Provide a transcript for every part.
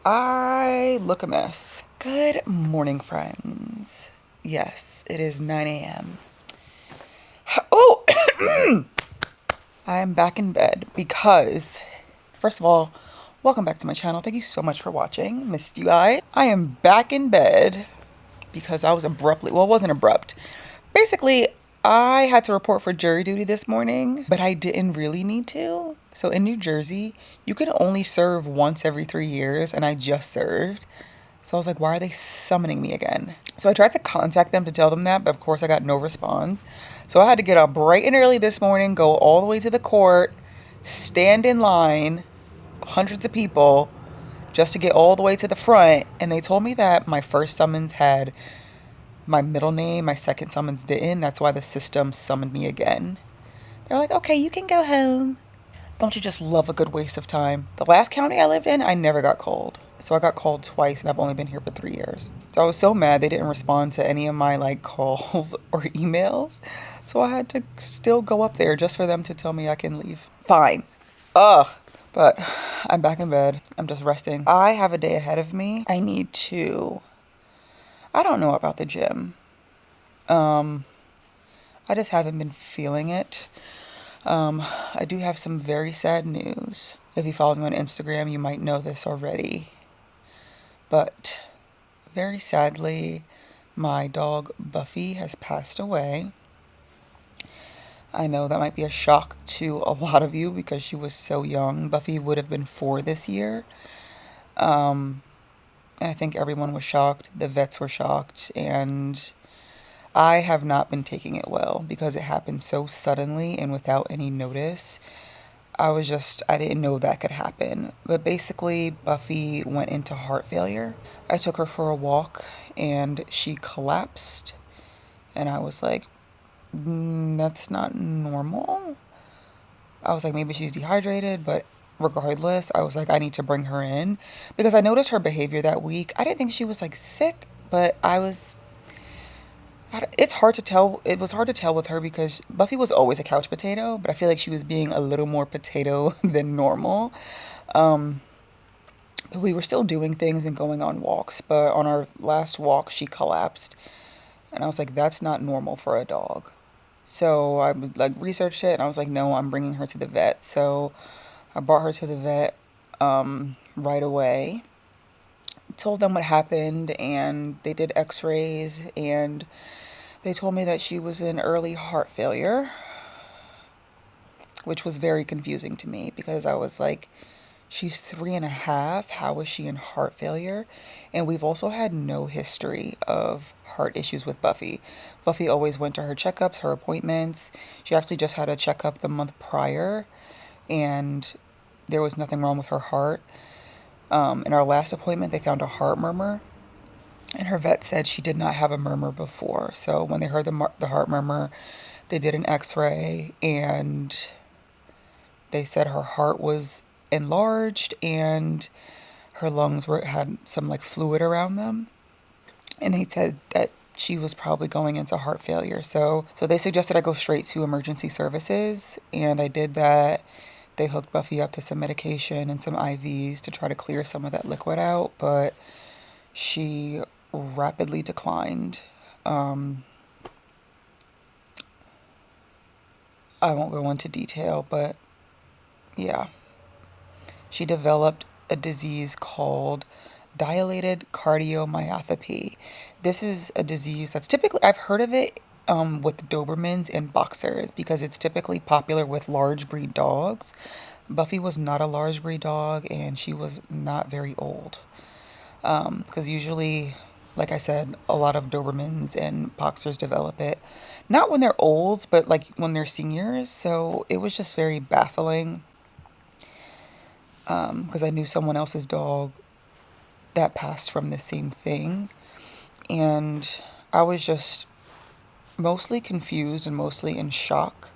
I look a mess. Good morning, friends. Yes, it is 9 a.m. Oh, I am back in bed because, first of all, welcome back to my channel. Thank you so much for watching. Missed you guys. I am back in bed because I was it wasn't abrupt. Basically, I had to report for jury duty this morning, but I didn't really need to. So in New Jersey, you can only serve once every 3 years, and I just served. So I was like, why are they summoning me again? So I tried to contact them to tell them that, but of course I got no response. So I had to get up bright and early this morning, go all the way to the court, stand in line, hundreds of people, just to get all the way to the front. And they told me that my first summons had my middle name, my second summons didn't. That's why the system summoned me again. They're like, okay, you can go home. Don't you just love a good waste of time? The last county I lived in, I never got called. So I got called twice and I've only been here for 3 years. So I was so mad they didn't respond to any of my calls or emails. So I had to still go up there just for them to tell me I can leave. Fine. Ugh. But I'm back in bed. I'm just resting. I have a day ahead of me. I don't know about the gym. I just haven't been feeling it. I do have some very sad news. If you follow me on Instagram, you might know this already. But very sadly, my dog Buffy has passed away. I know that might be a shock to a lot of you because she was so young. Buffy would have been 4 this year. And I think everyone was shocked. The vets were shocked. And I have not been taking it well because it happened so suddenly and without any notice. I didn't know that could happen. But basically, Buffy went into heart failure. I took her for a walk and she collapsed. And I was like, that's not normal. I was like, maybe she's dehydrated, but regardless, I was like, I need to bring her in because I noticed her behavior that week. I didn't think she was sick, but it's hard to tell. It was hard to tell with her because Buffy was always a couch potato, but I feel like she was being a little more potato than normal. We were still doing things and going on walks, but on our last walk, she collapsed. And I was like, that's not normal for a dog. So I researched it and I was like, no, I'm bringing her to the vet. So I brought her to the vet right away. Told them what happened and they did x-rays and they told me that she was in early heart failure, which was very confusing to me because I was like, she's 3.5. How is she in heart failure? And we've also had no history of heart issues with Buffy. Buffy always went to her checkups, her appointments. She actually just had a checkup the month prior and there was nothing wrong with her heart. In our last appointment, they found a heart murmur. And her vet said she did not have a murmur before. So when they heard the heart murmur, they did an x-ray and they said her heart was enlarged and her lungs had some fluid around them. And they said that she was probably going into heart failure. So they suggested I go straight to emergency services. And I did that. They hooked Buffy up to some medication and some IVs to try to clear some of that liquid out. But she rapidly declined. I won't go into detail, but yeah. She developed a disease called dilated cardiomyopathy. This is a disease that's typically, I've heard of it with Dobermans and boxers because it's typically popular with large breed dogs. Buffy was not a large breed dog and she was not very old. Because usually, like I said, a lot of Dobermans and boxers develop it. Not when they're old, but when they're seniors. So it was just very baffling. Because I knew someone else's dog that passed from the same thing. And I was just mostly confused and mostly in shock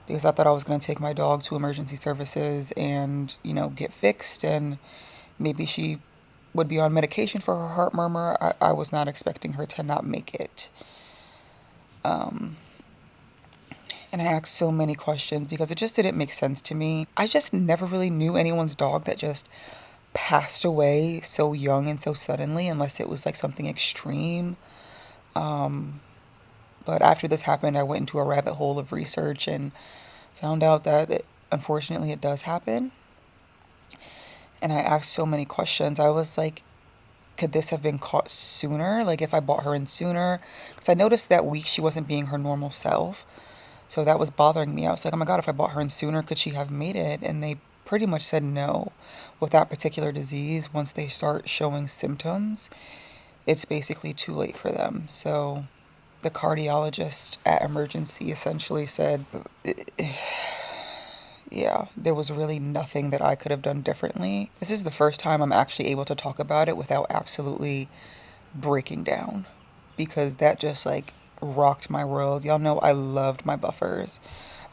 because I thought I was going to take my dog to emergency services and, get fixed. And maybe she would be on medication for her heart murmur. I was not expecting her to not make it. And I asked so many questions because it just didn't make sense to me. I just never really knew anyone's dog that just passed away so young and so suddenly, unless it was like something extreme. But after this happened, I went into a rabbit hole of research and found out that unfortunately it does happen. And I asked so many questions. I was like, could this have been caught sooner? Like if I bought her in sooner? Because I noticed that week she wasn't being her normal self. So that was bothering me. I was like, oh my God, if I bought her in sooner, could she have made it? And they pretty much said no. With that particular disease, once they start showing symptoms, it's basically too late for them. So the cardiologist at emergency essentially said, yeah, there was really nothing that I could have done differently. This is the first time I'm actually able to talk about it without absolutely breaking down, because that just like rocked my world. Y'all know I loved my buffers.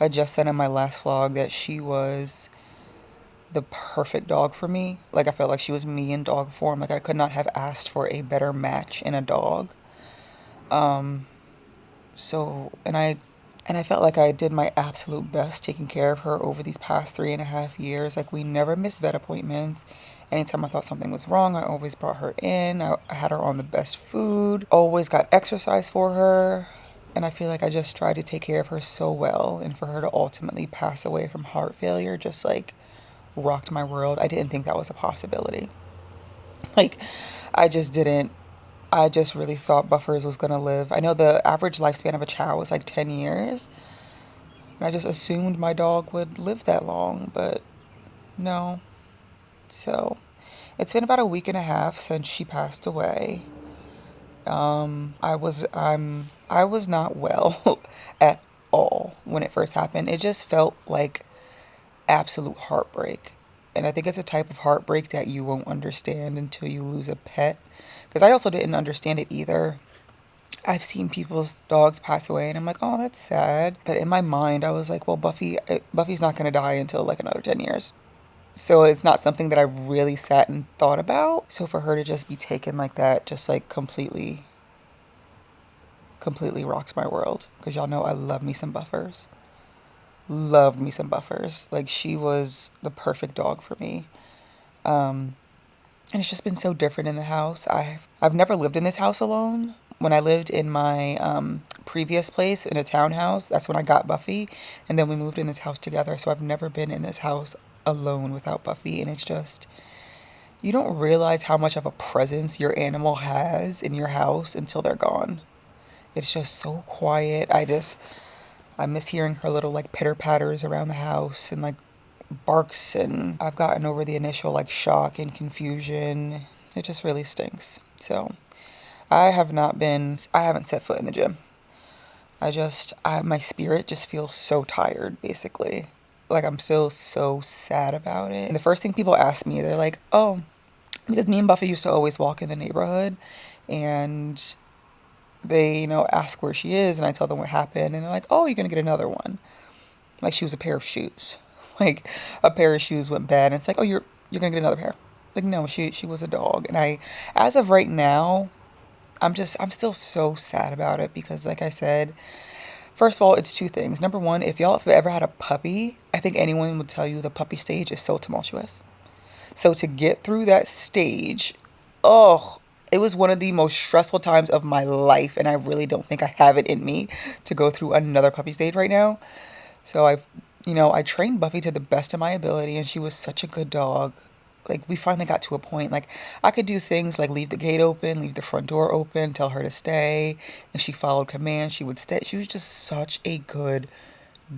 I just said in my last vlog that she was the perfect dog for me. Like I felt like she was me in dog form. Like I could not have asked for a better match in a dog. So, and I felt like I did my absolute best taking care of her over these past 3.5 years. Like we never missed vet appointments. Anytime I thought something was wrong, I always brought her in. I had her on the best food, always got exercise for her. And I feel like I just tried to take care of her so well. And for her to ultimately pass away from heart failure just like rocked my world. I didn't think that was a possibility. Like, I just didn't. I just really thought Buffers was gonna live. I know the average lifespan of a chow is like 10 years. And I just assumed my dog would live that long, but no. So, it's been about a week and a half since she passed away. I was not well at all when it first happened. It just felt like absolute heartbreak. And I think it's a type of heartbreak that you won't understand until you lose a pet. Because I also didn't understand it either. I've seen people's dogs pass away and I'm like, oh, that's sad. But in my mind, I was like, well, Buffy's not going to die until like another 10 years. So it's not something that I really sat and thought about. So for her to just be taken like that, just like completely rocks my world. Because y'all know I love me some Buffers. Loved me some Buffers. Like she was the perfect dog for me. And it's just been so different in the house. I've never lived in this house alone. When I lived in my previous place in a townhouse, that's when I got Buffy. And then we moved in this house together. So I've never been in this house alone without Buffy. And it's just, you don't realize how much of a presence your animal has in your house until they're gone. It's just so quiet. I miss hearing her little like pitter patters around the house and like barks, and I've gotten over the initial like shock and confusion. It just really stinks. So I haven't set foot in the gym. My spirit just feels so tired basically. Like I'm still so sad about it. And the first thing people ask me, they're like, oh, because me and Buffy used to always walk in the neighborhood and they, ask where she is and I tell them what happened and they're like, oh, you're gonna get another one. Like she was a pair of shoes. Like a pair of shoes went bad and it's like, oh, you're gonna get another pair. Like no, she was a dog. And as of right now, I'm still so sad about it because like I said, first of all, it's two things. Number one, if y'all have ever had a puppy, I think anyone would tell you the puppy stage is so tumultuous. So to get through that stage, oh, it was one of the most stressful times of my life and I really don't think I have it in me to go through another puppy stage right now. So I trained Buffy to the best of my ability and she was such a good dog. Like we finally got to a point, like I could do things like leave the gate open, leave the front door open, tell her to stay, and she followed commands, she would stay. She was just such a good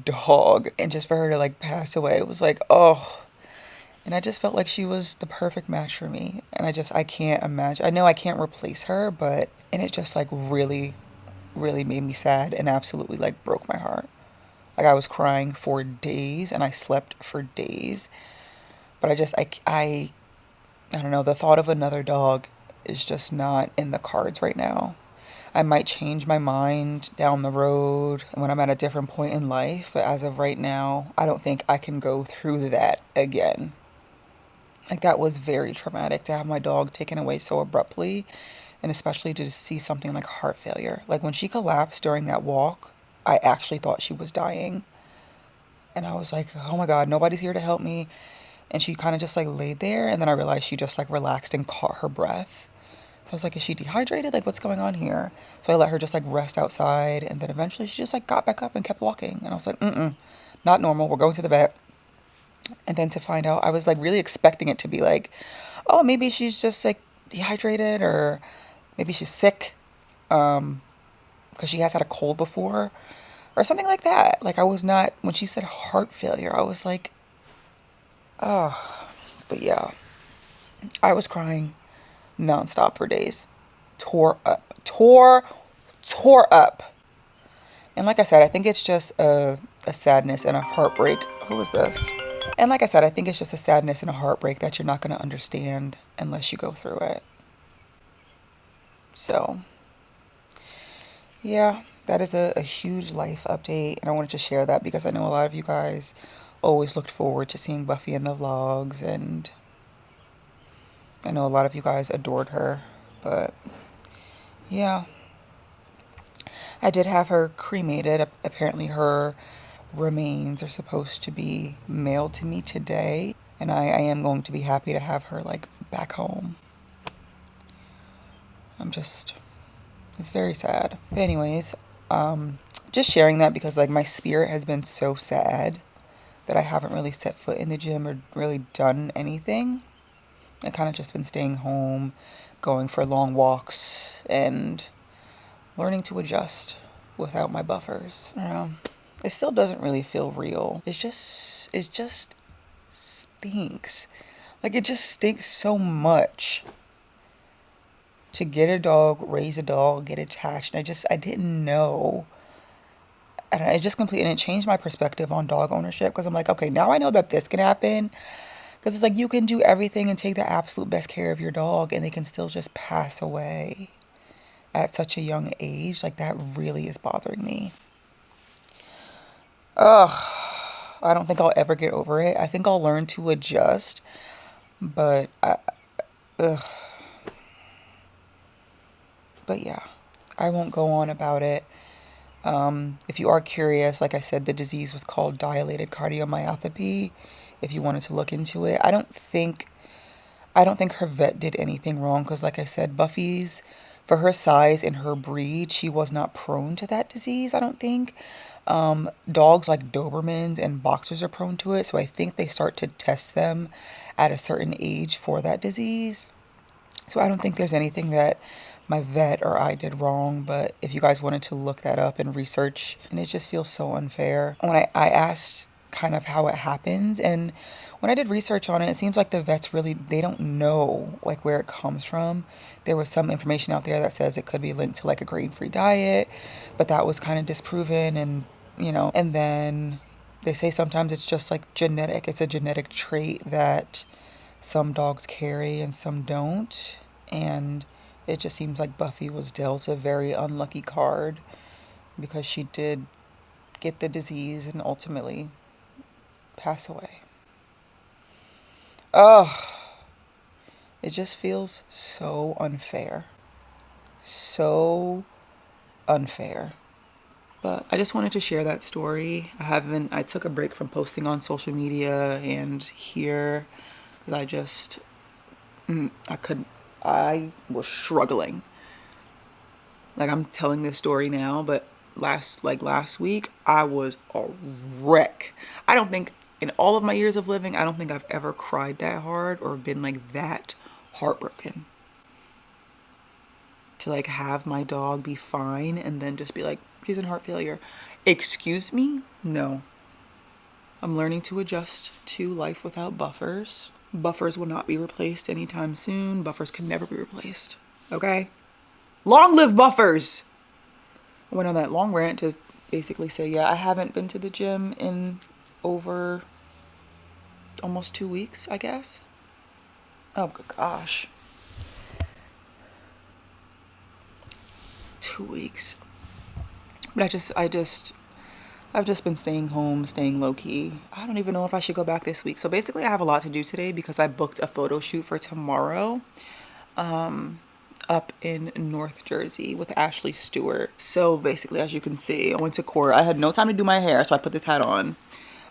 dog. And just for her to like pass away, it was like, oh. And I just felt like she was the perfect match for me. And I can't imagine. I know I can't replace her, and it just like really, really made me sad and absolutely like broke my heart. Like I was crying for days and I slept for days. But I don't know, the thought of another dog is just not in the cards right now. I might change my mind down the road when I'm at a different point in life, but as of right now, I don't think I can go through that again. Like that was very traumatic to have my dog taken away so abruptly, and especially to see something like heart failure. Like when she collapsed during that walk, I actually thought she was dying. And I was like, oh my God, nobody's here to help me. And she kind of just like laid there, and then I realized she just like relaxed and caught her breath. So I was like, is she dehydrated? Like, what's going on here? So I let her just like rest outside, and then eventually she just like got back up and kept walking. And I was like, not normal. We're going to the vet. And then to find out, I was like really expecting it to be like, oh, maybe she's just like dehydrated, or maybe she's sick, because she has had a cold before, or something like that. Like, I was not, when she said heart failure, I was like, oh, but yeah, I was crying nonstop for days. Tore up. And like I said, I think it's just a sadness and a heartbreak. Who is this? And like I said, I think it's just a sadness and a heartbreak that you're not going to understand unless you go through it. So, yeah, that is a huge life update. And I wanted to share that because I know a lot of you guys always looked forward to seeing Buffy in the vlogs. And I know a lot of you guys adored her. But, yeah, I did have her cremated. Apparently her remains are supposed to be mailed to me today. And I am going to be happy to have her like back home. It's very sad. But anyways, just sharing that because like my spirit has been so sad that I haven't really set foot in the gym or really done anything. I kind of just been staying home, going for long walks, and learning to adjust without my buffers. I don't know. It still doesn't really feel real. It just stinks. Like, it just stinks so much to get a dog, raise a dog, get attached. And I didn't know. And it just completely, and it changed my perspective on dog ownership because I'm like, okay, now I know that this can happen. Because it's like you can do everything and take the absolute best care of your dog and they can still just pass away at such a young age. Like, that really is bothering me. Ugh. I don't think I'll ever get over it. I think I'll learn to adjust. But, ugh. But yeah, I won't go on about it. If you are curious, like I said, the disease was called dilated cardiomyopathy. If you wanted to look into it, I don't think her vet did anything wrong because, like I said, Buffy's, for her size and her breed, she was not prone to that disease, I don't think. Dogs like Dobermans and Boxers are prone to it, so I think they start to test them at a certain age for that disease. So I don't think there's anything that my vet or I did wrong, but if you guys wanted to look that up and research, and it just feels so unfair. When I asked kind of how it happens, and when I did research on it, it seems like the vets really, they don't know like where it comes from. There was some information out there that says it could be linked to like a grain-free diet, but that was kind of disproven, and and then they say sometimes it's just like genetic. It's a genetic trait that some dogs carry and some don't. And it just seems like Buffy was dealt a very unlucky card because she did get the disease and ultimately pass away. Oh, it just feels so unfair. So unfair. But I just wanted to share that story. I took a break from posting on social media and here because I was struggling. Like, I'm telling this story now, but last week, I was a wreck. I don't think in all of my years of living, I don't think I've ever cried that hard or been like that heartbroken. To like have my dog be fine and then just be like, she's in heart failure. Excuse me? No. I'm learning to adjust to life without buffers. Buffers will not be replaced anytime soon. Buffers can never be replaced. Okay? Long live buffers! I went on that long rant to basically say, yeah, I haven't been to the gym in over almost 2 weeks, I guess. Oh, gosh. 2 weeks. But I've just been staying home, staying low-key. I don't even know if I should go back this week. So basically, I have a lot to do today because I booked a photo shoot for tomorrow up in North Jersey with Ashley Stewart. So basically, as you can see, I went to court. I had no time to do my hair, so I put this hat on.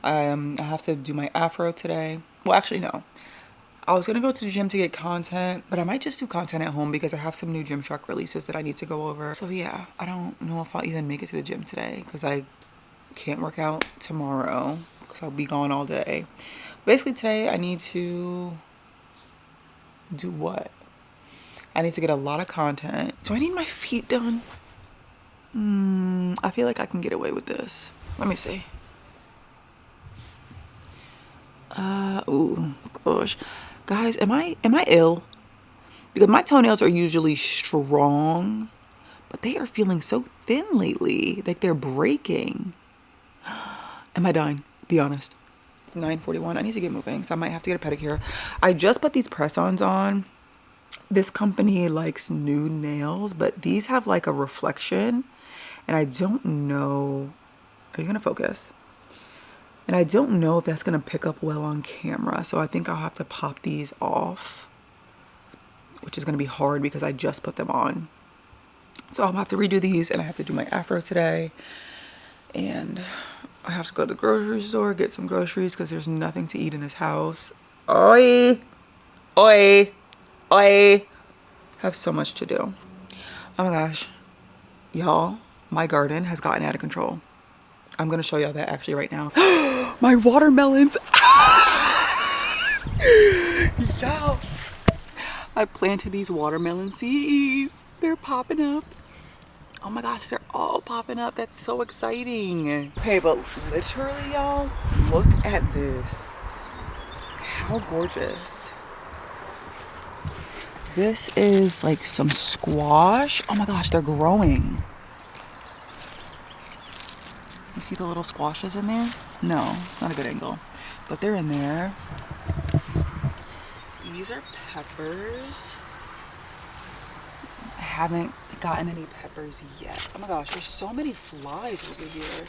I have to do my afro today. Well, actually, no. I was gonna go to the gym to get content, but I might just do content at home because I have some new gym truck releases that I need to go over. So yeah, I don't know if I'll even make it to the gym today because I can't work out tomorrow because I'll be gone all day. Basically today I need to do what? I need to get a lot of content. Do I need my feet done? I feel like I can get away with this. Let me see. Ooh, gosh. Guys, am I ill? Because my toenails are usually strong, but they are feeling so thin lately. Like they're breaking. Am I dying? Be honest. It's 9:41. I need to get moving, so I might have to get a pedicure. I just put these press-ons on. This company likes nude nails, but these have like a reflection, and I don't know. Are you gonna focus? And I don't know if that's gonna pick up well on camera, so I think I'll have to pop these off, which is gonna be hard because I just put them on. So I'll have to redo these, and I have to do my afro today, and I have to go to the grocery store, get some groceries because there's nothing to eat in this house. Oi! Oi! Oi! Have so much to do. Oh my gosh. Y'all, my garden has gotten out of control. I'm gonna show y'all that actually right now. My watermelons. Y'all, I planted these watermelon seeds. They're popping up. Oh my gosh, they're all popping up. That's so exciting. Okay, but literally, y'all, look at this. How gorgeous. This is like some squash. Oh my gosh, they're growing. You see the little squashes in there? No, it's not a good angle, but they're in there. These are peppers. I haven't gotten any peppers yet. Oh my gosh, there's so many flies over here.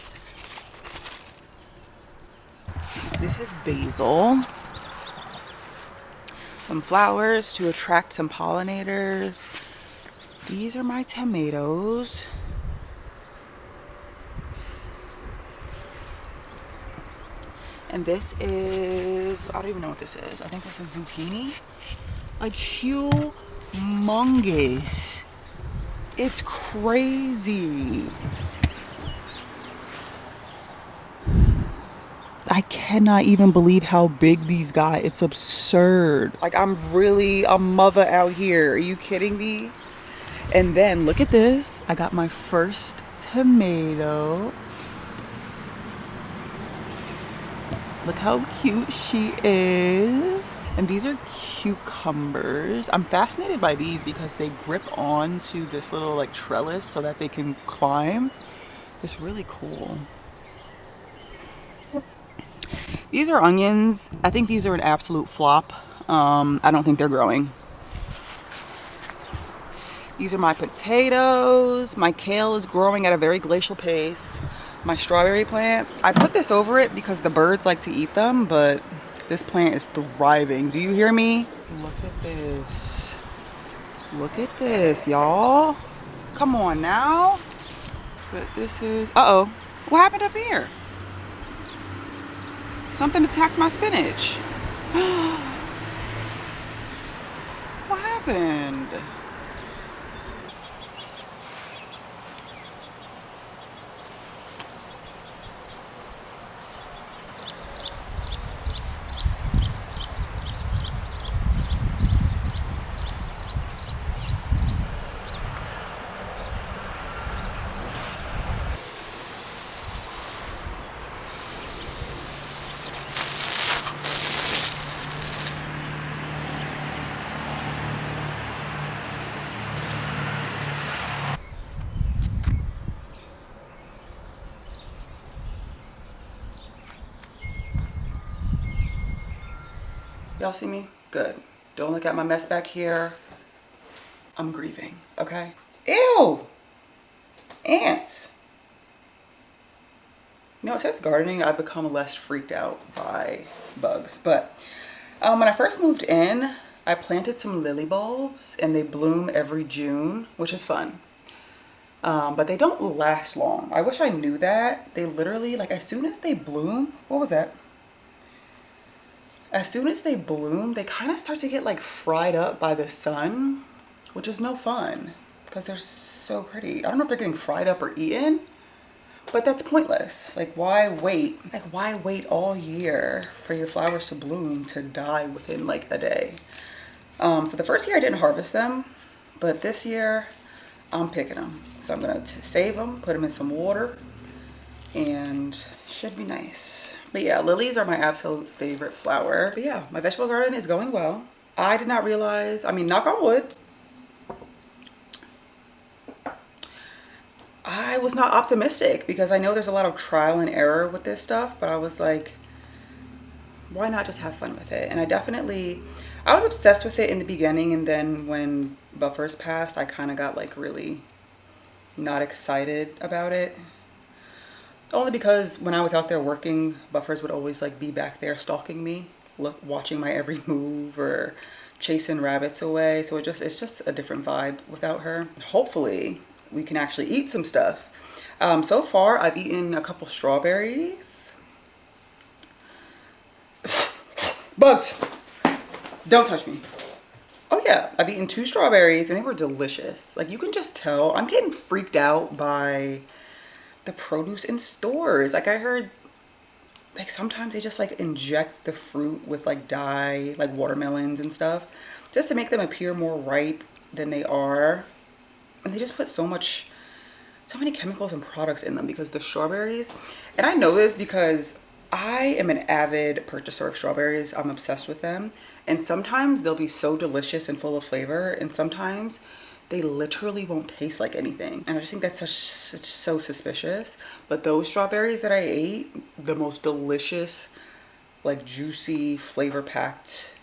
This is basil. Some flowers to attract some pollinators. These are my tomatoes. And this is, I don't even know what this is. I think this is zucchini. Like humongous. It's crazy. I cannot even believe how big these got. It's absurd. Like, I'm really a mother out here. Are you kidding me? And then look at this. I got my first tomato. Look how cute she is. And these are cucumbers. I'm fascinated by these because they grip onto this little like trellis so that they can climb. It's really cool. These are onions. I think these are an absolute flop. I don't think they're growing. These are my potatoes. My kale is growing at a very glacial pace. My strawberry plant, I put this over it because the birds like to eat them, but this plant is thriving. Do you hear me? Look at this. Look at this, y'all. Come on now. But this is, uh-oh. What happened up here? Something attacked my spinach. What happened? Y'all see me? Good. Don't look at my mess back here. I'm grieving, okay? Ew! Ants. You know, since gardening, I've become less freaked out by bugs. But when I first moved in, I planted some lily bulbs and they bloom every June, which is fun. But they don't last long. I wish I knew that. They literally, like as soon as they bloom, what was that? as soon as they bloom, they kind of start to get like fried up by the sun, which is no fun because they're so pretty. I don't know if they're getting fried up or eaten, but that's pointless. Like, why wait? Like, why wait all year for your flowers to bloom to die within like a day? So the first year I didn't harvest them, but this year I'm picking them. So I'm gonna save them, put them in some water, and should be nice. But yeah, lilies are my absolute favorite flower. But yeah, my vegetable garden is going well. I did not realize, I mean, knock on wood, I was not optimistic because I know there's a lot of trial and error with this stuff, but I was like, why not just have fun with it? And I was obsessed with it in the beginning, and then when buffers passed, I kind of got like really not excited about it. Only because when I was out there working, buffers would always like be back there stalking me, watching my every move or chasing rabbits away. So it's just a different vibe without her. Hopefully we can actually eat some stuff. So far I've eaten a couple strawberries. Bugs, don't touch me. Oh yeah, I've eaten 2 strawberries and they were delicious. Like, you can just tell I'm getting freaked out by the produce in stores. Like, I heard like sometimes they just like inject the fruit with like dye, like watermelons and stuff, just to make them appear more ripe than they are. And they just put so many chemicals and products in them because the strawberries, and I know this because I am an avid purchaser of strawberries. I'm obsessed with them. And sometimes they'll be so delicious and full of flavor, and sometimes they literally won't taste like anything. And I just think that's so suspicious. But those strawberries that I ate, the most delicious, like juicy, flavor-packed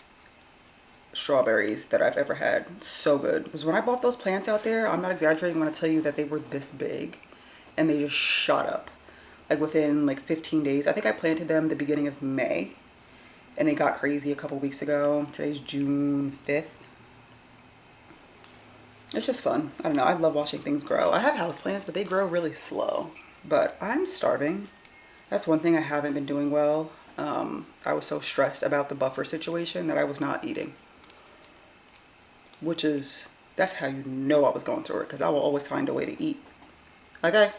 strawberries that I've ever had. So good. Because when I bought those plants out there, I'm not exaggerating when I tell you that they were this big and they just shot up. Like within like 15 days. I think I planted them the beginning of May and they got crazy a couple weeks ago. Today's June 5th. It's just fun. I don't know. I love watching things grow. I have houseplants, but they grow really slow. But I'm starving. That's one thing I haven't been doing well. I was so stressed about the buffer situation that I was not eating. That's how you know I was going through it, because I will always find a way to eat. Okay?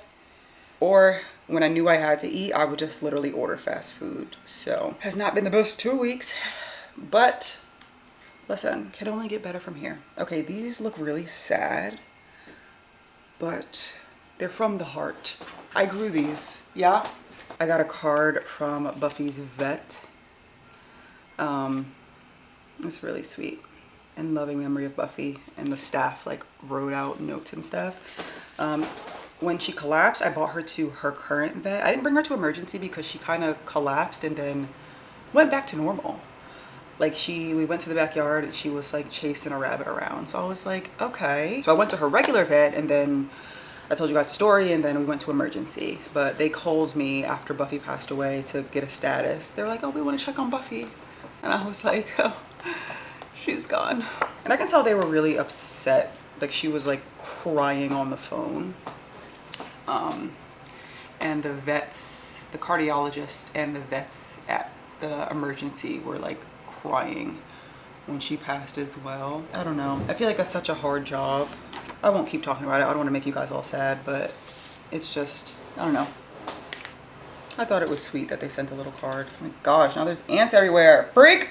Or when I knew I had to eat, I would just literally order fast food. So, has not been the best 2 weeks, but listen, can only get better from here. Okay, these look really sad, but they're from the heart. I grew these, yeah? I got a card from Buffy's vet. It's really sweet. In loving memory of Buffy, and the staff like wrote out notes and stuff. When she collapsed, I brought her to her current vet. I didn't bring her to emergency because she kind of collapsed and then went back to normal. Like we went to the backyard and she was like chasing a rabbit around. So I was like, okay. So I went to her regular vet, and then I told you guys the story, and then we went to emergency. But they called me after Buffy passed away to get a status. They're like, oh, we want to check on Buffy. And I was like, oh, she's gone. And I can tell they were really upset. Like, she was like crying on the phone. And the vets, the cardiologist and the vets at the emergency were like crying when she passed as well. I don't know. I feel like that's such a hard job. I won't keep talking about it. I don't want to make you guys all sad, but it's just, I don't know. I thought it was sweet that they sent a little card. Oh my gosh, now there's ants everywhere. Freak!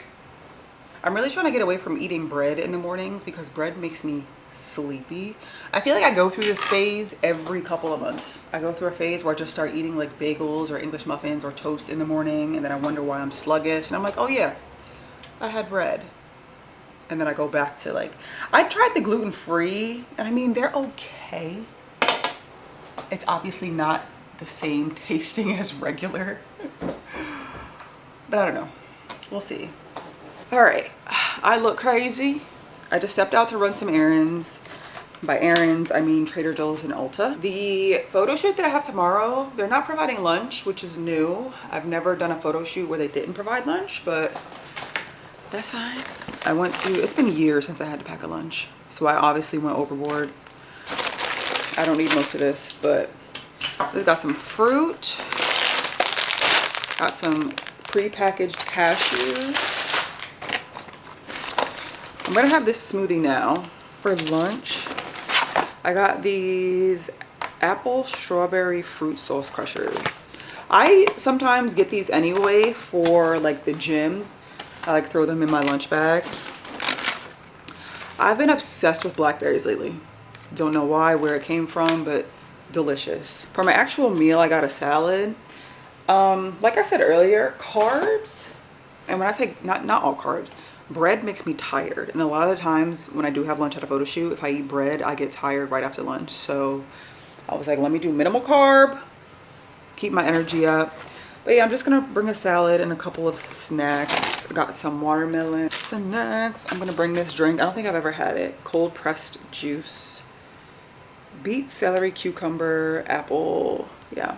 I'm really trying to get away from eating bread in the mornings because bread makes me sleepy. I feel like I go through this phase every couple of months. I go through a phase where I just start eating like bagels or English muffins or toast in the morning, and then I wonder why I'm sluggish, and I'm like, oh yeah, I had bread. And then I go back to like, I tried the gluten-free, and I mean, they're okay. It's obviously not the same tasting as regular, but I don't know. We'll see. All right, I look crazy. I just stepped out to run some errands. By errands, I mean Trader Joe's and Ulta. The photo shoot that I have tomorrow, they're not providing lunch, which is new. I've never done a photo shoot where they didn't provide lunch, but that's fine. It's been years since I had to pack a lunch, so I obviously went overboard. I don't need most of this, but I just got some fruit, got some pre-packaged cashews, I'm gonna have this smoothie now. For lunch, I got these apple strawberry fruit sauce crushers. I sometimes get these anyway for like the gym. I like throw them in my lunch bag. I've been obsessed with blackberries lately. Don't know why, where it came from, but delicious. For my actual meal, I got a salad. Like I said earlier, carbs, and when I say not all carbs, bread makes me tired. And a lot of the times when I do have lunch at a photo shoot, if I eat bread, I get tired right after lunch. So I was like, let me do minimal carb, keep my energy up. But yeah, I'm just gonna bring a salad and a couple of snacks. I got some watermelon snacks. I'm gonna bring this drink. I don't think I've ever had it. Cold pressed juice. Beet, celery, cucumber, apple. Yeah,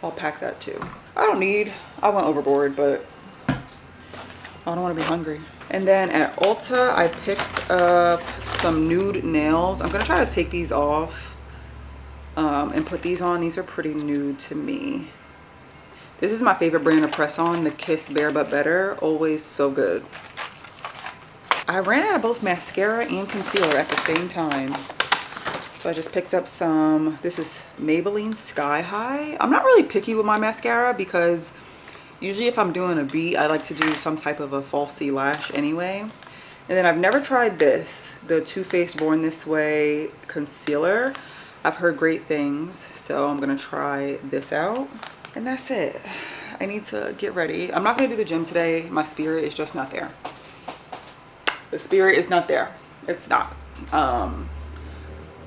I'll pack that too. I went overboard, but I don't want to be hungry. And then at Ulta, I picked up some nude nails. I'm gonna try to take these off and put these on. These are pretty nude to me. This is my favorite brand of press on, the Kiss Bare But Better. Always so good. I ran out of both mascara and concealer at the same time. So I just picked up some, this is Maybelline Sky High. I'm not really picky with my mascara because usually if I'm doing a beat, I like to do some type of a falsy lash anyway. And then I've never tried this, the Too Faced Born This Way concealer. I've heard great things, so I'm gonna try this out. And that's it. I need to get ready. I'm not gonna do the gym today. My spirit is just not there. The spirit is not there. It's not.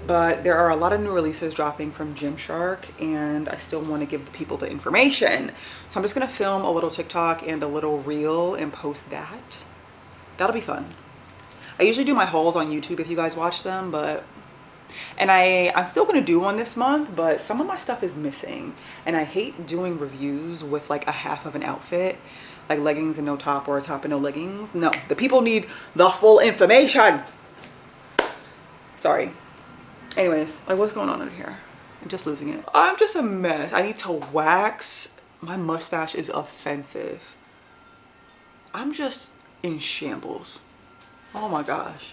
But there are a lot of new releases dropping from Gymshark, and I still want to give the people the information. So I'm just gonna film a little TikTok and a little reel and post that. That'll be fun. I usually do my hauls on YouTube if you guys watch them, but I'm still gonna do one this month, but some of my stuff is missing. And I hate doing reviews with like a half of an outfit, like leggings and no top or a top and no leggings. No, the people need the full information. Sorry. Anyways, like what's going on in here? I'm just losing it. I'm just a mess. I need to wax. My mustache is offensive. I'm just in shambles. Oh my gosh.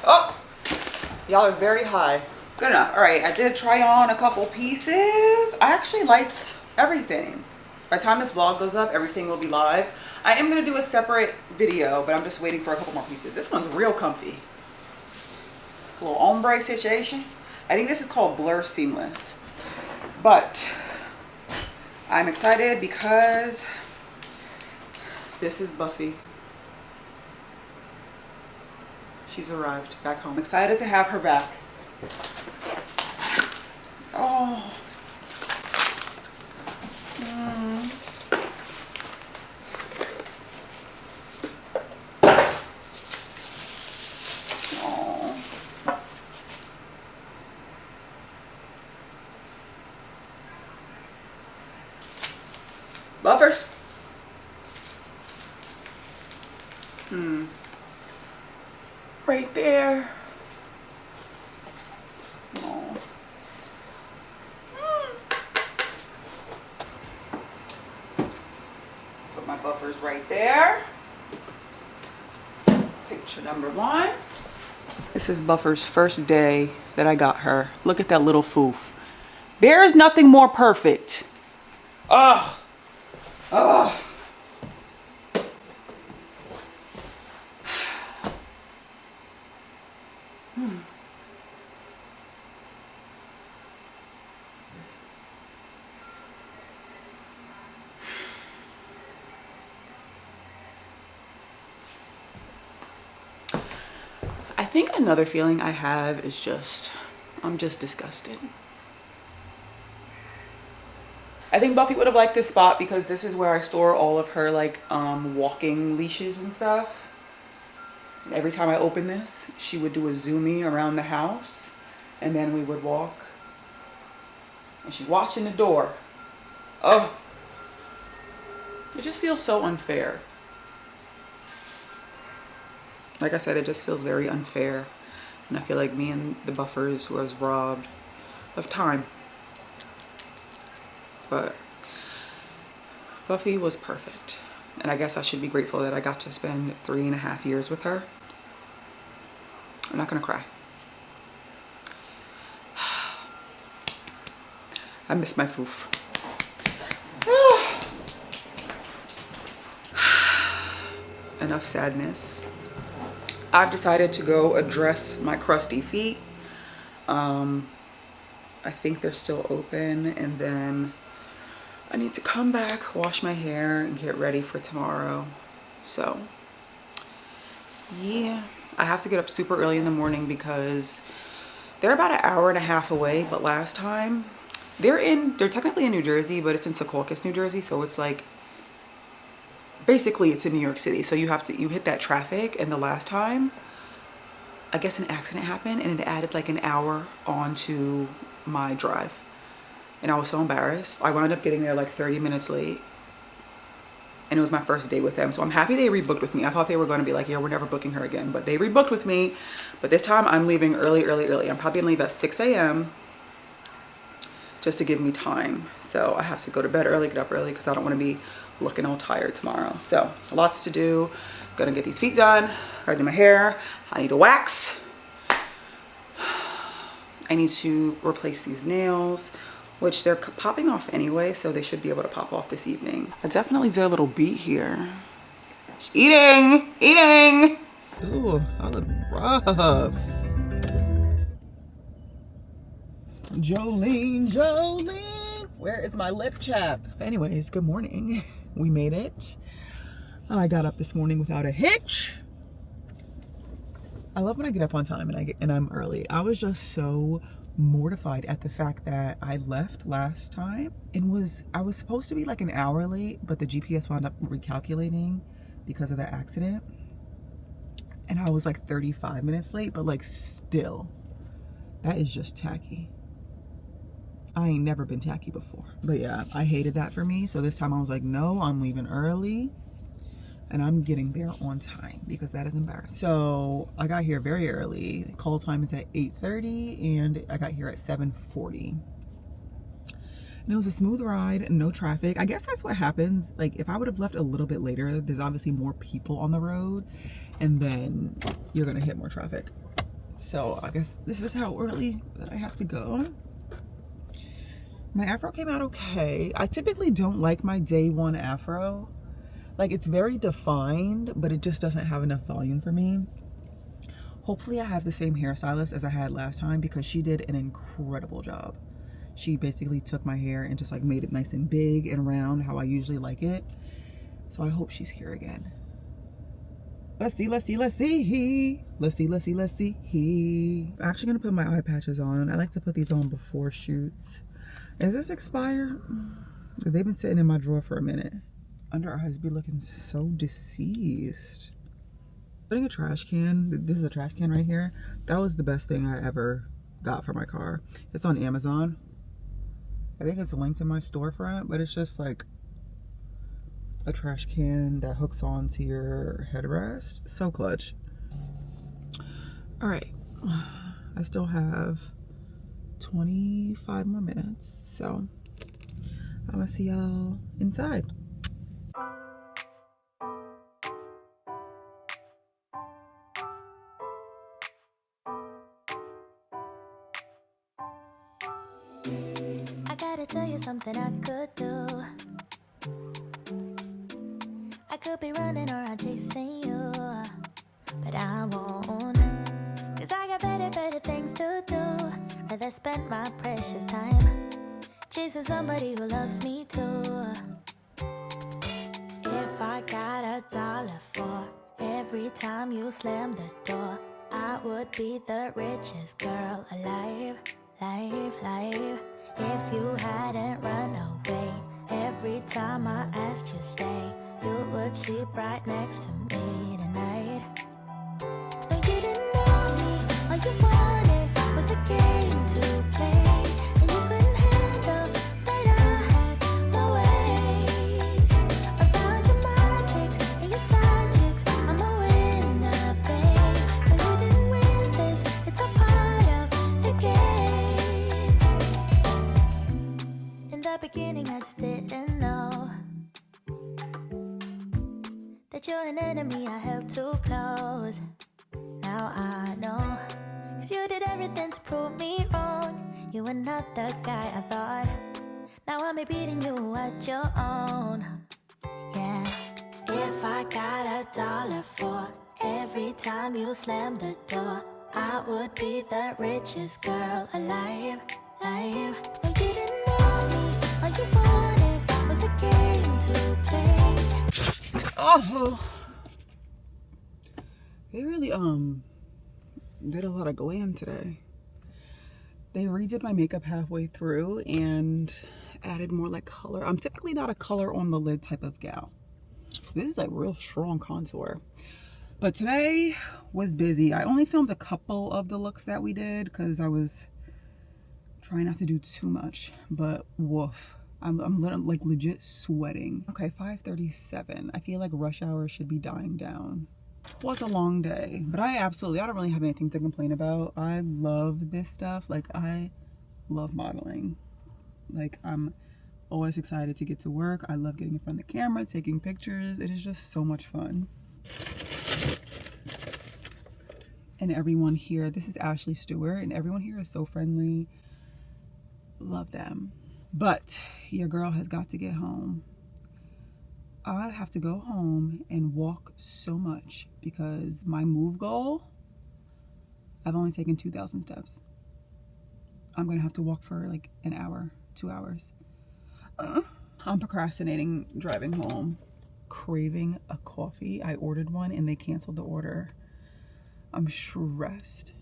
Oh, y'all are very high. Good enough. All right, I did try on a couple pieces. I actually liked everything. By the time this vlog goes up, everything will be live. I am gonna do a separate video, but I'm just waiting for a couple more pieces. This one's real comfy. A little ombre situation. I think this is called Blur Seamless. But I'm excited because this is Buffy. She's arrived back home. Excited to have her back. Oh. Oh. Buffers. Right there. Oh. Put my buffers right there. Picture number 1. This is Buffer's first day that I got her. Look at that little foof. There is nothing more perfect. Ugh. Ugh. think another feeling I have is just, I'm just disgusted. I think Buffy would have liked this spot because this is where I store all of her like walking leashes and stuff. And every time I open this, she would do a zoomie around the house and then we would walk. And she's watching the door. Oh, it just feels so unfair. Like I said, it just feels very unfair. And I feel like me and the Buffers was robbed of time. But Buffy was perfect. And I guess I should be grateful that I got to spend 3.5 years with her. I'm not gonna cry. I miss my foof. Enough sadness. I've decided to go address my crusty feet. I think they're still open, and then I need to come back, wash my hair, and get ready for tomorrow. So yeah, I have to get up super early in the morning because they're about 1.5 hours away. But last time, they're technically in New Jersey, but it's in Secaucus, New Jersey. So it's like, basically it's in New York City. So you hit that traffic. And the last time, I guess an accident happened and it added like an hour onto my drive. And I was so embarrassed. I wound up getting there like 30 minutes late. And it was my first day with them. So I'm happy they rebooked with me. I thought they were going to be like, yeah, we're never booking her again. But they rebooked with me. But this time I'm leaving early. I'm probably going to leave at 6 a.m. just to give me time. So I have to go to bed early, get up early because I don't want to be looking all tired tomorrow. So lots to do. Gonna get these feet done. Gotta do my hair. I need to wax. I need to replace these nails, which they're popping off anyway, so they should be able to pop off this evening. I definitely did a little beat here. Eating. Ooh, I look rough. Jolene, where is my lip chap? Anyways, good morning. We made it. I got up this morning without a hitch. I love when I get up on time and I'm early. I was just so mortified at the fact that I left last time and I was supposed to be like an hour late, but the GPS wound up recalculating because of the accident. And I was like 35 minutes late, but like still, that is just tacky. I ain't never been tacky before. But yeah, I hated that for me. So this time I was like, no, I'm leaving early and I'm getting there on time because that is embarrassing. So I got here very early. Call time is at 8:30 and I got here at 7:40. And it was a smooth ride, no traffic. I guess that's what happens. Like if I would have left a little bit later, there's obviously more people on the road and then you're gonna hit more traffic. So I guess this is how early that I have to go. My afro came out okay. I typically don't like my day one afro. Like it's very defined, but it just doesn't have enough volume for me. Hopefully I have the same hairstylist as I had last time because she did an incredible job. She basically took my hair and just like made it nice and big and round how I usually like it. So I hope she's here again. Let's see. I'm actually gonna put my eye patches on. I like to put these on before shoots. Is this expired? They've been sitting in my drawer for a minute. Under eyes be looking so deceased. Putting a trash can, this is a trash can right here. That was the best thing I ever got for my car. It's on Amazon. I think it's linked in my storefront, but it's just like a trash can that hooks onto your headrest. So clutch. All right, I still have 25 more minutes, so I'm gonna see y'all inside. I gotta tell you something I could do. I could be running around chasing you, but I won't. Cause I got better things to do. Rather spend my precious time chasing somebody who loves me too. If I got $1 for every time you slam the door, I would be the richest girl alive, if you hadn't run away. Every time I asked you stay, you would sleep right next to me tonight. No, you didn't want me, all you wanted was a game to play, and you couldn't handle that I had my ways. Around your matrix and your side chicks, I'm a winner, babe. No, you didn't win this, it's a part of the game. In the beginning, I just didn't know that you're an enemy I held too close. Now I know, 'cause you did everything to prove me wrong. You were not the guy I thought. Now I'm beating you at your own. Yeah. If I got $1 for every time you slam the door, I would be the richest girl alive. No, you didn't want me, all you wanted was a game to play. Oh, they really did a lot of glam today. They redid my makeup halfway through and added more like color. I'm typically not a color on the lid type of gal. This is like real strong contour. But today was busy. I only filmed a couple of the looks that we did because I was trying not to do too much. But woof, I'm like legit sweating. Okay, 5:37. I feel like rush hour should be dying down. It was a long day, but I don't really have anything to complain about. I love this stuff. Like, I love modeling. Like, I'm always excited to get to work. I love getting in front of the camera, taking pictures. It is just so much fun. And everyone here, this is Ashley Stewart, and everyone here is so friendly. Love them. But your girl has got to get home. I have to go home and walk so much because my move goal, I've only taken 2,000 steps. I'm gonna have to walk for like an hour, 2 hours. I'm procrastinating driving home, craving a coffee. I ordered one and they canceled the order. I'm stressed.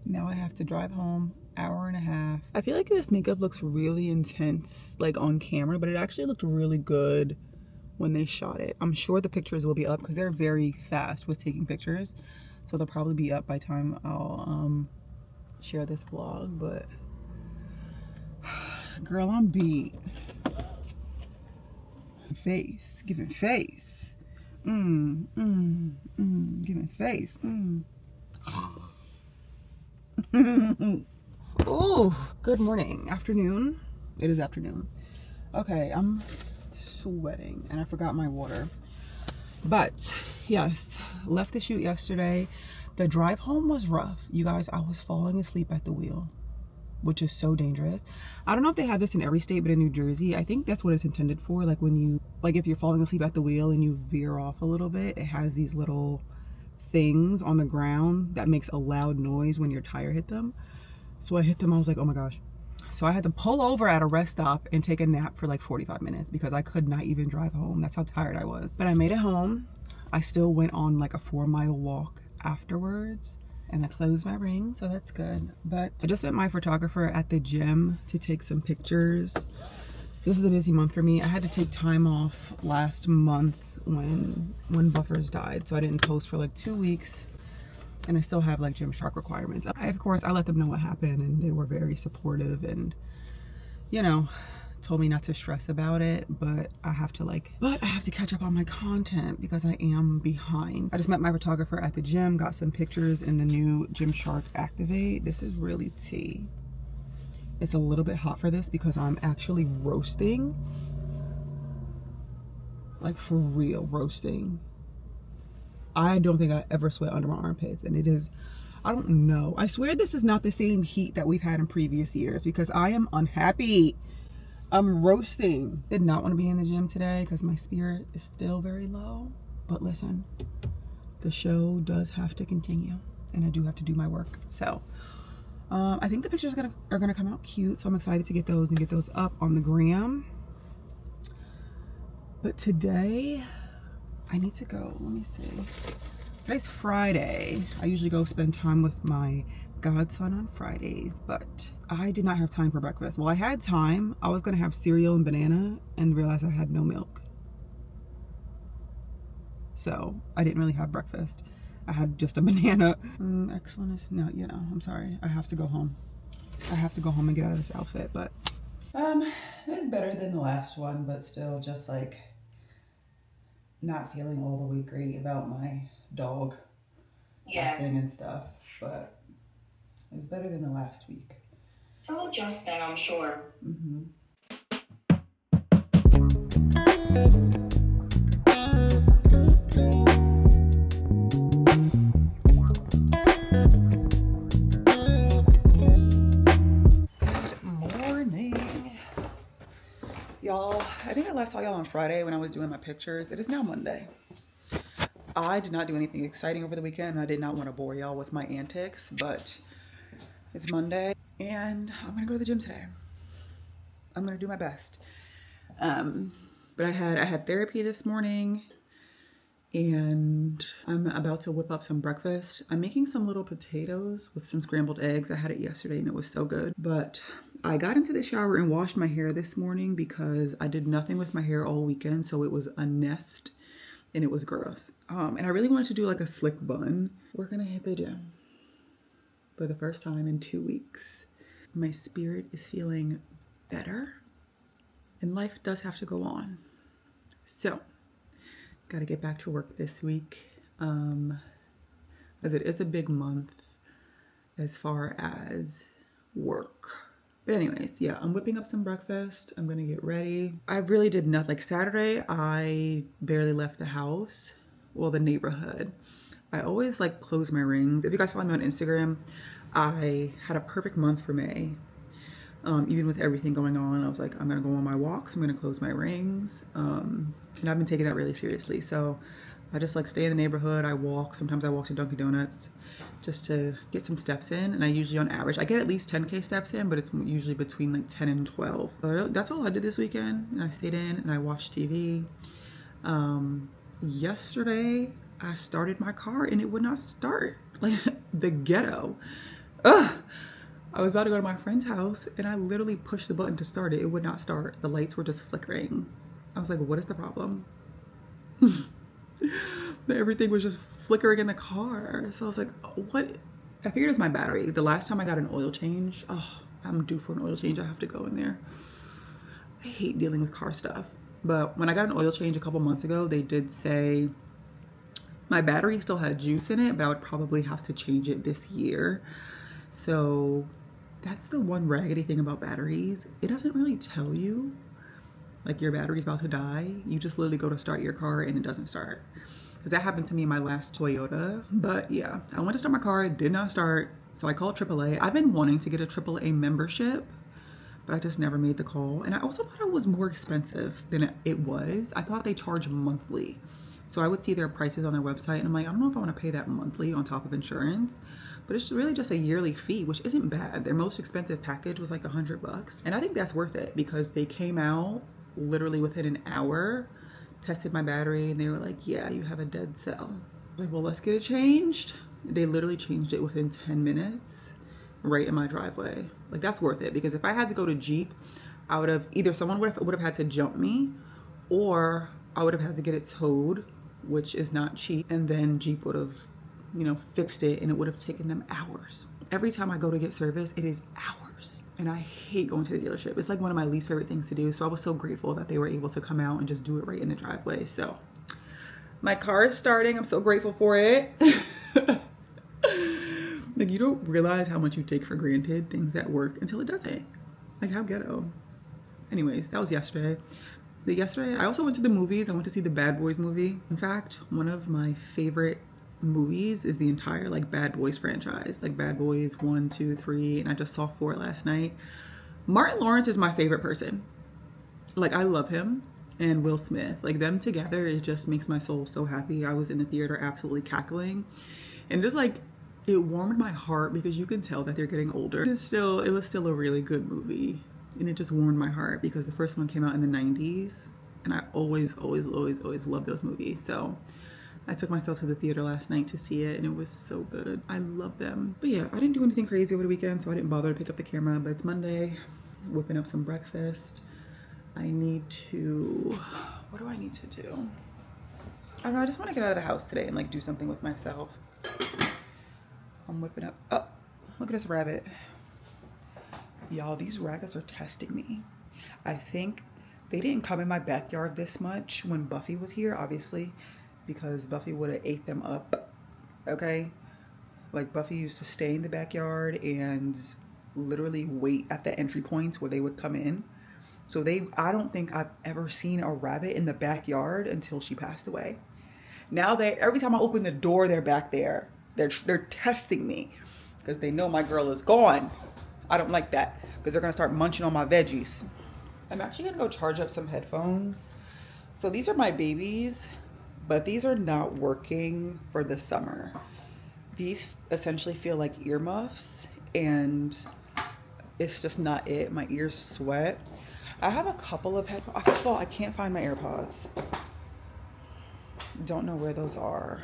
Now I have to drive home, hour and a half. I feel like this makeup looks really intense, like on camera, but it actually looked really good when they shot it. I'm sure the pictures will be up because they're very fast with taking pictures. So they'll probably be up by the time I'll share this vlog, but girl, I'm beat. Face, giving face. Giving face. Ooh, good morning, afternoon. It is afternoon. Okay, I'm sweating and I forgot my water. But yes, left the shoot yesterday. The drive home was rough. You guys, I was falling asleep at the wheel, which is so dangerous. I don't know if they have this in every state, but in New Jersey, I think that's what it's intended for. Like when you, like if you're falling asleep at the wheel and you veer off a little bit, it has these little things on the ground that makes a loud noise when your tire hit them. So I hit them, I was like, oh my gosh. So I had to pull over at a rest stop and take a nap for like 45 minutes because I could not even drive home. That's how tired I was. But I made it home. I still went on like a 4-mile walk afterwards and I closed my ring, so that's good. But I just met my photographer at the gym to take some pictures. This is a busy month for me. I had to take time off last month when Buffers died, so I didn't post for like 2 weeks. And I still have like Gymshark requirements. Of course, I let them know what happened and they were very supportive and, you know, told me not to stress about it, but I have to catch up on my content because I am behind. I just met my photographer at the gym, got some pictures in the new Gymshark Activate. This is really tea. It's a little bit hot for this because I'm actually roasting. Like for real, roasting. I don't think I ever sweat under my armpits, and it is, I don't know. I swear this is not the same heat that we've had in previous years because I am unhappy. I'm roasting. Did not want to be in the gym today because my spirit is still very low. But listen, the show does have to continue and I do have to do my work. So I think the pictures are gonna come out cute. So I'm excited to get those and get those up on the gram. But today I need to go, let me see. Today's Friday. I usually go spend time with my godson on Fridays, but I did not have time for breakfast. Well, I had time. I was gonna have cereal and banana and realized I had no milk. So I didn't really have breakfast. I had just a banana. Excellent is no, I'm sorry. I have to go home. I have to go home and get out of this outfit, but it's better than the last one, but still just like not feeling all the way great about my dog passing and stuff, but it's better than the last week. Still adjusting, I'm sure. Good morning, y'all. I think I last saw y'all on Friday when I was doing my pictures. It is now Monday. I did not do anything exciting over the weekend. I did not want to bore y'all with my antics, but it's Monday and I'm gonna go to the gym today. I'm gonna do my best. But I had therapy this morning and I'm about to whip up some breakfast. I'm making some little potatoes with some scrambled eggs. I had it yesterday and it was so good. But I got into the shower and washed my hair this morning because I did nothing with my hair all weekend, so it was a nest and it was gross. And I really wanted to do like a slick bun. We're gonna hit the gym for the first time in 2 weeks. My spirit is feeling better and life does have to go on. So, gotta get back to work this week. As it is a big month as far as work. But anyways, yeah, I'm whipping up some breakfast. I'm gonna get ready. I really did nothing. Like Saturday, I barely left the house. Well, the neighborhood. I always like close my rings. If you guys follow me on Instagram, I had a perfect month for May. Even with everything going on, I was like, I'm gonna go on my walks. I'm gonna close my rings. And I've been taking that really seriously. So I just like stay in the neighborhood. I walk. Sometimes I walk to Dunkin' Donuts just to get some steps in. And I usually, on average, I get at least 10K steps in, but it's usually between like 10 and 12. So that's all I did this weekend. And I stayed in and I watched TV. Yesterday, I started my car and it would not start. Like the ghetto. Ugh. I was about to go to my friend's house and I literally pushed the button to start it. It would not start. The lights were just flickering. I was like, what is the problem? Everything was just flickering in the car. So I was like, what? I figured it was my battery. The last time I got an oil change, I'm due for an oil change. I have to go in there. I hate dealing with car stuff. But when I got an oil change a couple months ago, they did say my battery still had juice in it, but I would probably have to change it this year. So that's the one raggedy thing about batteries. It doesn't really tell you like your battery's about to die. You just literally go to start your car and it doesn't start. Because that happened to me in my last Toyota. But yeah, I went to start my car, it did not start. So I called AAA. I've been wanting to get a AAA membership, but I just never made the call. And I also thought it was more expensive than it was. I thought they charge monthly. So I would see their prices on their website and I'm like, I don't know if I want to pay that monthly on top of insurance, but it's really just a yearly fee, which isn't bad. Their most expensive package was like $100. And I think that's worth it because they came out literally within an hour, tested my battery and they were like, yeah, you have a dead cell. I was like, well, let's get it changed. They literally changed it within 10 minutes right in my driveway. Like that's worth it because if I had to go to Jeep, I would have either someone would have had to jump me or I would have had to get it towed, which is not cheap. And then Jeep would have, fixed it and it would have taken them hours. Every time I go to get service, it is hours. And I hate going to the dealership. It's like one of my least favorite things to do. So I was so grateful that they were able to come out and just do it right in the driveway. So my car is starting. I'm so grateful for it. Like you don't realize how much you take for granted things that work until it doesn't. Like how ghetto. Anyways, that was yesterday. But yesterday, I also went to the movies. I went to see the Bad Boys movie. In fact, one of my favorite movies is the entire like Bad Boys franchise. Like Bad Boys 1, 2, 3, and I just saw 4 last night. Martin Lawrence is my favorite person. Like I love him and Will Smith. Like them together, it just makes my soul so happy. I was in the theater absolutely cackling. And just like it warmed my heart because you can tell that they're getting older. It was still a really good movie. And it just warmed my heart because the first one came out in the 90s and I always love those movies. So I took myself to the theater last night to see it and it was so good. I love them. But yeah, I didn't do anything crazy over the weekend, so I didn't bother to pick up the camera, but it's Monday, whipping up some breakfast. I need to, what do I need to do? I don't know, I just want to get out of the house today and like do something with myself. I'm whipping up, oh, look at this rabbit. Y'all, these rabbits are testing me. I think they didn't come in my backyard this much when Buffy was here, obviously, because Buffy would have ate them up, okay? Like Buffy used to stay in the backyard and literally wait at the entry points where they would come in. So I don't think I've ever seen a rabbit in the backyard until she passed away. Now every time I open the door, they're back there. They're testing me because they know my girl is gone. I don't like that because they're gonna start munching on my veggies. I'm actually gonna go charge up some headphones. So these are my babies, but these are not working for the summer. These essentially feel like earmuffs and it's just not it. My ears sweat. I have a couple of headphones. First of all, I can't find my AirPods. Don't know where those are,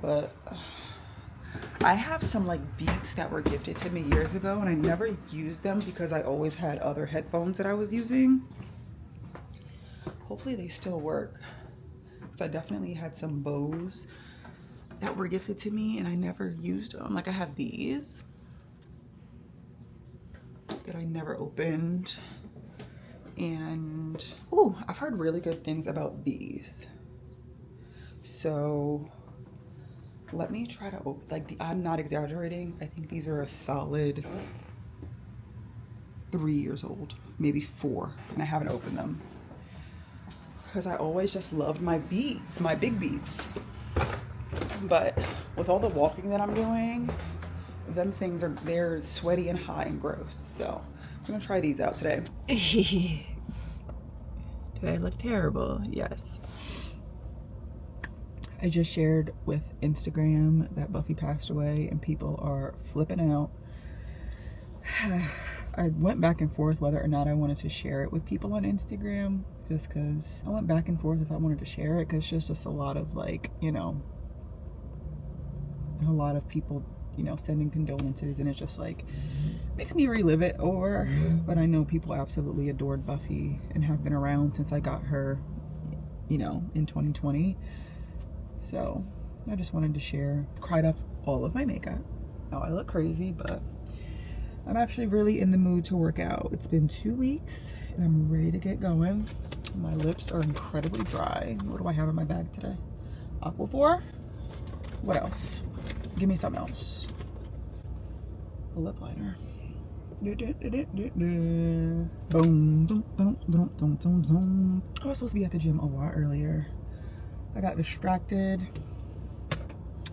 but I have some like Beats that were gifted to me years ago and I never used them because I always had other headphones that I was using. Hopefully they still work because I definitely had some Bose that were gifted to me and I never used them. Like I have these that I never opened. And oh, I've heard really good things about these. So let me try to open, like I'm not exaggerating. I think these are a solid 3 years old, maybe 4, and I haven't opened them. Because I always just loved my Beats, my big Beats. But with all the walking that I'm doing, them things they're sweaty and hot and gross. So I'm gonna try these out today. Do I look terrible? Yes. I just shared with Instagram that Buffy passed away and people are flipping out. I went back and forth whether or not I wanted to share it with people on Instagram, just because I went back and forth if I wanted to share it, because it's just a lot of like, you know, a lot of people, you know, sending condolences, and it just like makes me relive it over. But I know people absolutely adored Buffy and have been around since I got her, you know, in 2020. So I just wanted to share. Cried up all of my makeup. Now I look crazy, but I'm actually really in the mood to work out. It's been 2 weeks and I'm ready to get going. My lips are incredibly dry. What do I have in my bag today? Aquaphor? What else? Give me something else. A lip liner. Boom. I was supposed to be at the gym a lot earlier. I got distracted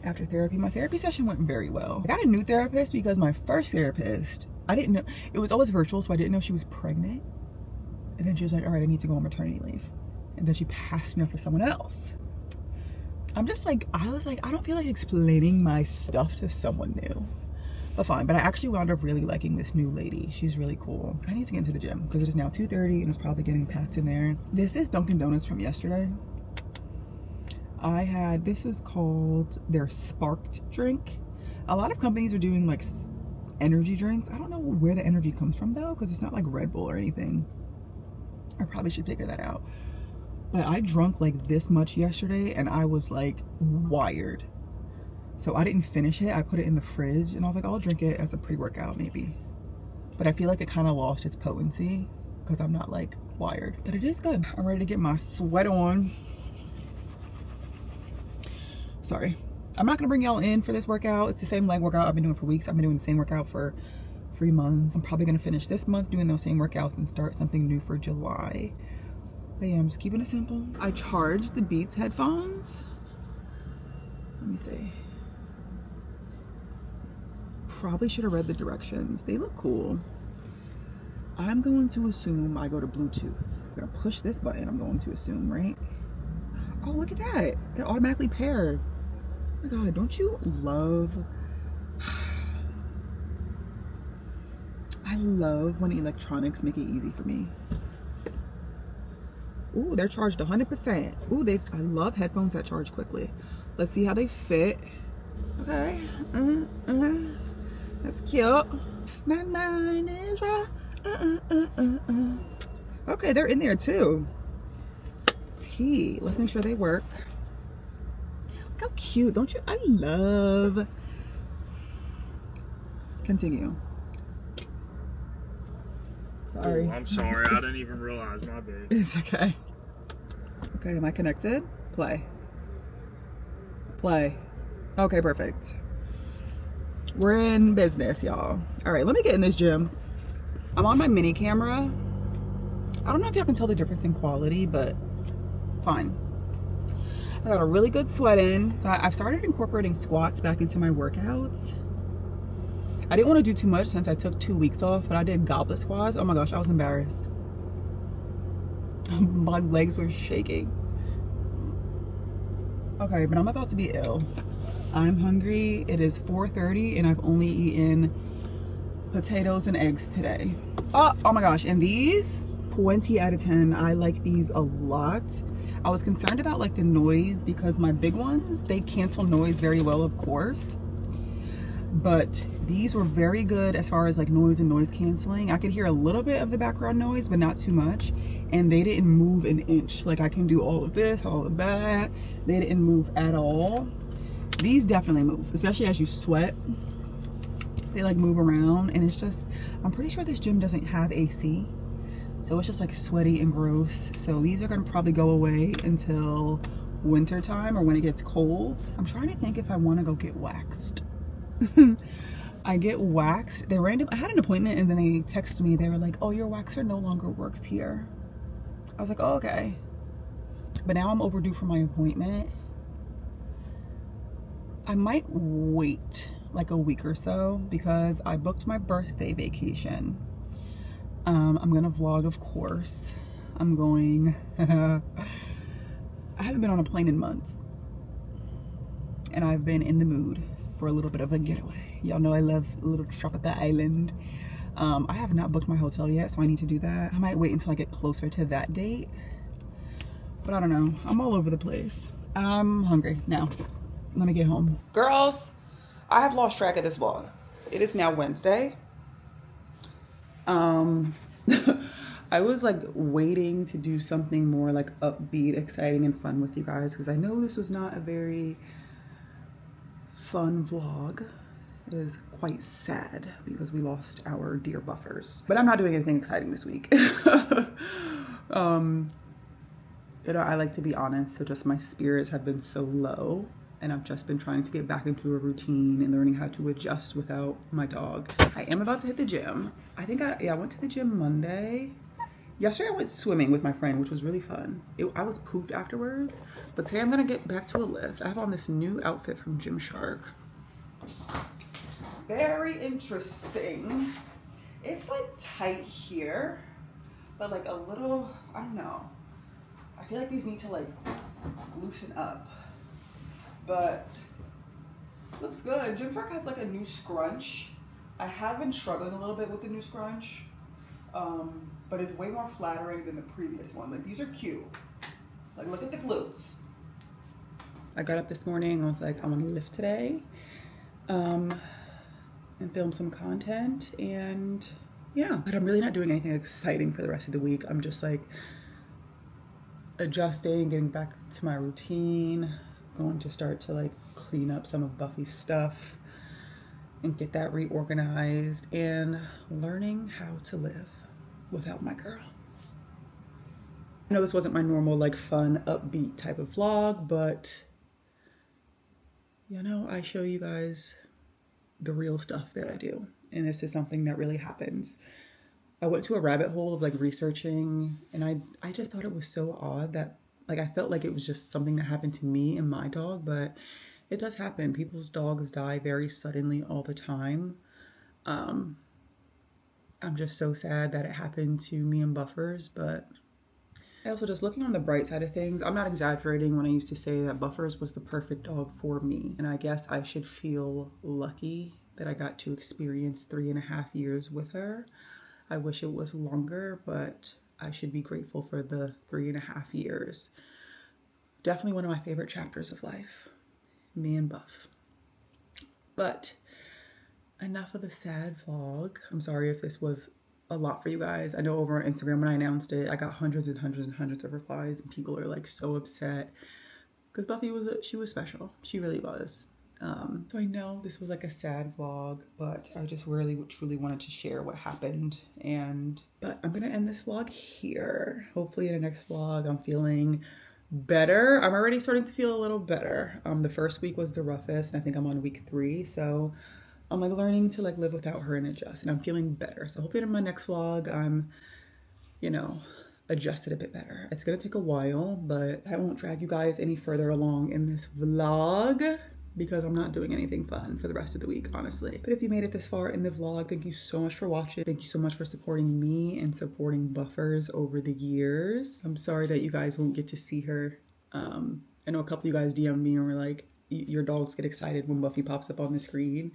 after therapy. My therapy session went very well. I got a new therapist because my first therapist, I didn't know, it was always virtual, so I didn't know she was pregnant. And then she was like, all right, I need to go on maternity leave. And then she passed me off to someone else. I'm just like, I was like, I don't feel like explaining my stuff to someone new. But fine, but I actually wound up really liking this new lady. She's really cool. I need to get into the gym because it is now 2:30 and it's probably getting packed in there. This is Dunkin' Donuts from yesterday. This was called their sparked drink. A lot of companies are doing like energy drinks. I don't know where the energy comes from though, because it's not like Red Bull or anything. I probably should figure that out. But I drank like this much yesterday and I was like wired. So I didn't finish it. I put it in the fridge and I was like, I'll drink it as a pre-workout maybe. But I feel like it kind of lost its potency because I'm not like wired. But it is good. I'm ready to get my sweat on. Sorry. I'm not gonna bring y'all in for this workout. It's the same leg workout I've been doing for weeks. I've been doing the same workout for 3 months. I'm probably gonna finish this month doing those same workouts and start something new for July. But yeah, I'm just keeping it simple. I charged the Beats headphones. Let me see. Probably should have read the directions. They look cool. I'm going to assume I go to Bluetooth. I'm gonna push this button, I'm going to assume, right? Oh, look at that. It automatically paired. Oh my God, don't you love... I love when electronics make it easy for me. Ooh, they're charged 100%. Ooh, I love headphones that charge quickly. Let's see how they fit. Okay. That's cute. My mind is right. Okay, they're in there too. T. Let's make sure they work. Look how cute. Don't you? I love. Continue. Sorry. Ooh, I'm sorry. I didn't even realize. My bad. It's okay. Okay, am I connected? Play. Play. Okay, perfect. We're in business, y'all. All right, let me get in this gym. I'm on my mini camera. I don't know if y'all can tell the difference in quality, but fine. I got a really good sweat in. I've started incorporating squats back into my workouts. I didn't want to do too much since I took 2 weeks off, but I did goblet squats. Oh my gosh, I was embarrassed. My legs were shaking. Okay, but I'm about to be ill. I'm hungry. It is 4:30 and I've only eaten potatoes and eggs today. Oh my gosh, and these 20 out of 10. I like these a lot. I was concerned about like the noise because my big ones, they cancel noise very well, of course. But these were very good as far as like noise and noise canceling. I could hear a little bit of the background noise, but not too much. And they didn't move an inch. Like I can do all of this, all of that. They didn't move at all. These definitely move, especially as you sweat. They like move around and it's just, I'm pretty sure this gym doesn't have AC. So it's just like sweaty and gross. So these are gonna probably go away until winter time or when it gets cold. I'm trying to think if I wanna go get waxed. I get waxed. I had an appointment and then they texted me. They were like, oh, your waxer no longer works here. I was like, oh, okay. But now I'm overdue for my appointment. I might wait like a week or so because I booked my birthday vacation. I'm gonna vlog, of course. I'm going, I haven't been on a plane in months. And I've been in the mood for a little bit of a getaway. Y'all know I love a little tropical island. I have not booked my hotel yet, so I need to do that. I might wait until I get closer to that date. But I don't know. I'm all over the place. I'm hungry now. Let me get home. Girls, I have lost track of this vlog. It is now Wednesday. I was like waiting to do something more like upbeat, exciting, and fun with you guys because I know this was not a very fun vlog. It is quite sad because we lost our dear buffers. But I'm not doing anything exciting this week. You know, I like to be honest, so just my spirits have been so low and I've just been trying to get back into a routine and learning how to adjust without my dog. I am about to hit the gym. I think I went to the gym Monday. Yesterday I went swimming with my friend, which was really fun. I was pooped afterwards, but today I'm gonna get back to a lift. I have on this new outfit from Gymshark. Very interesting. It's like tight here, but like a little, I don't know. I feel like these need to like loosen up, but looks good. Gymshark has like a new scrunch. I have been struggling a little bit with the new scrunch, but it's way more flattering than the previous one. Like these are cute. Like look at the glutes. I got up this morning, I was like, I want to lift today, and film some content, and yeah. But I'm really not doing anything exciting for the rest of the week. I'm just like adjusting, getting back to my routine, going to start to like clean up some of Buffy's stuff and get that reorganized and learning how to live without my girl. I know this wasn't my normal like fun, upbeat type of vlog, but you know, I show you guys the real stuff that I do. And this is something that really happens. I went to a rabbit hole of like researching and I just thought it was so odd that like I felt like it was just something that happened to me and my dog, but it does happen. People's dogs die very suddenly all the time. I'm just so sad that it happened to me and Buffers, but I also just looking on the bright side of things, I'm not exaggerating when I used to say that Buffers was the perfect dog for me. And I guess I should feel lucky that I got to experience 3.5 years with her. I wish it was longer, but I should be grateful for the 3.5 years. Definitely one of my favorite chapters of life. me and Buff. But enough of the sad vlog. I'm sorry if this was a lot for you guys. I know over on Instagram when I announced it, I got hundreds and hundreds and hundreds of replies, and people are like so upset because Buffy she was special. She really was. So I know this was like a sad vlog, but I just really truly wanted to share what happened. But I'm gonna end this vlog here. Hopefully in the next vlog I'm feeling better. I'm already starting to feel a little better. The first week was the roughest, and I think I'm on week 3, so I'm like learning to like live without her and adjust, and I'm feeling better. So hopefully in my next vlog I'm, you know, adjusted a bit better. It's gonna take a while, but I won't drag you guys any further along in this vlog because I'm not doing anything fun for the rest of the week, honestly. But if you made it this far in the vlog, thank you so much for watching. Thank you so much for supporting me and supporting Buffers over the years. I'm sorry that you guys won't get to see her. I know a couple of you guys DM'd me and were like, your dogs get excited when Buffy pops up on the screen.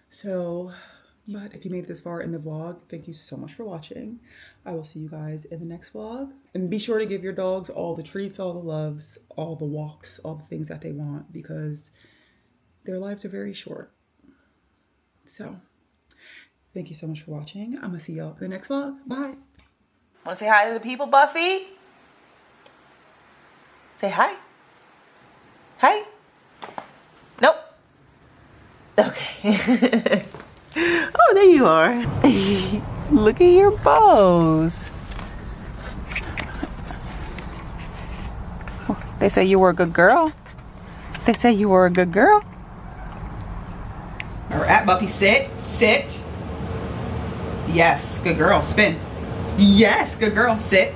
So, but if you made it this far in the vlog, thank you so much for watching. I will see you guys in the next vlog. And be sure to give your dogs all the treats, all the loves, all the walks, all the things that they want, because their lives are very short. So, thank you so much for watching. I'm gonna see y'all in the next vlog. Bye. Wanna say hi to the people, Buffy? Say hi. Hi. Nope. Okay. Oh, there you are. Look at your bows. They say you were a good girl. They say you were a good girl. All right, Buffy, sit, sit. Yes, good girl, spin. Yes, good girl, sit.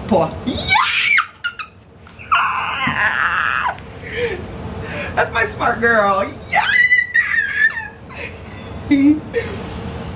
Paw. Yes! Ah! That's my smart girl. Yes!